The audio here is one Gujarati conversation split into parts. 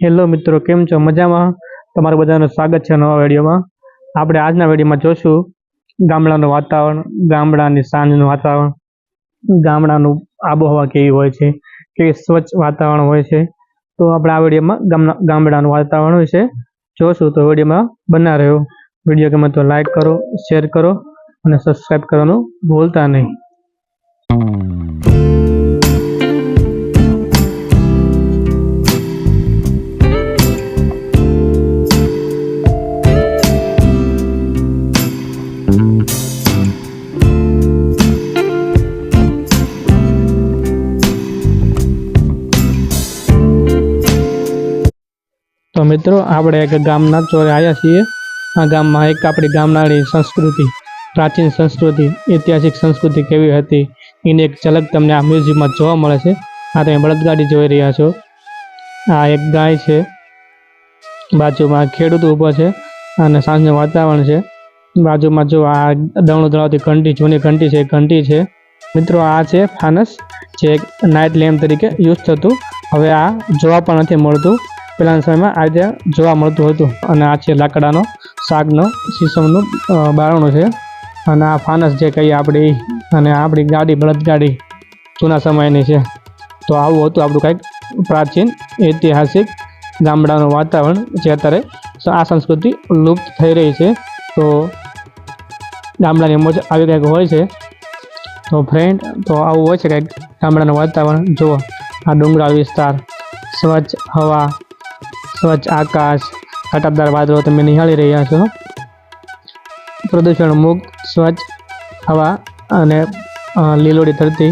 હેલો મિત્રો, કેમ છો? મજામાં? તમારું બધાનું સ્વાગત છે નવા વિડીયોમાં. આપણે આજના વિડીયોમાં જોશું ગામડાનું વાતાવરણ, ગામડાની સાંજનું વાતાવરણ, ગામડાનું આબોહવા કેવી હોય છે, કેવી સ્વચ્છ વાતાવરણ હોય છે. તો આપણે આ વિડીયોમાં ગામડાનું વાતાવરણ વિશે જોશું. તો વિડીયોમાં બના રહ્યો. વિડીયો ગમે તો લાઈક કરો, શેર કરો અને સબસ્ક્રાઈબ કરવાનું ભૂલતા નહીં. તો મિત્રો, આપણે એક ગામના ચોરે આવ્યા છીએ. આ ગામમાં એક આપણી ગામડાની સંસ્કૃતિ, પ્રાચીન સંસ્કૃતિ, ઐતિહાસિક સંસ્કૃતિ કેવી હતી એની એક ઝલક તમને આ મ્યુઝિયમમાં જોવા મળે છે. આ તમે બળદગાડી જોઈ રહ્યા છો. આ એક ગાય છે, બાજુમાં ખેડૂત ઊભો છે અને સાંજનું વાતાવરણ છે. બાજુમાં જો આ દવણું દળાવતી ઘંટી, જૂની ઘંટી છે, ઘંટી છે. મિત્રો, આ છે ફાનસ, જે નાઇટ લેમ્પ તરીકે યુઝ થતું. હવે આ જોવા પણ નથી મળતું. પહેલાંના સમયમાં આ રીતે જોવા મળતું હતું. અને આ છે લાકડાનો શાકનો શીશમનું બારણું છે. અને આ ફાનસ જે કહીએ આપણી, અને આપણી ગાડી બળદગાડી જૂના સમયની છે. તો આવું હતું આપણું કંઈક પ્રાચીન ઐતિહાસિક ગામડાનું વાતાવરણ, જે અત્યારે આ સંસ્કૃતિ લુપ્ત થઈ રહી છે. તો ગામડાની મોજ આવી કંઈક હોય છે. તો ફ્રેન્ડ, તો આવું હોય છે કંઈક ગામડાનું વાતાવરણ. જુઓ, આ ડુંગરાળ વિસ્તાર, સ્વચ્છ હવા, સ્વચ્છ આકાશ, ઘટાદાર વાદળો તમે નિહાળી રહ્યા છો. પ્રદૂષણ મુક્ત સ્વચ્છ હવા અને લીલોડી ધરતી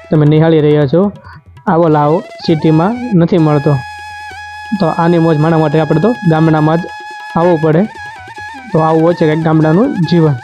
તમે નિહાળી રહ્યા છો. આવો લાવો સિટીમાં નથી મળતો. તો આની મોજ માણવા માટે આપણે તો ગામડામાં જ આવવું પડે. તો આવું હોય છે કંઈક ગામડાનું જીવન.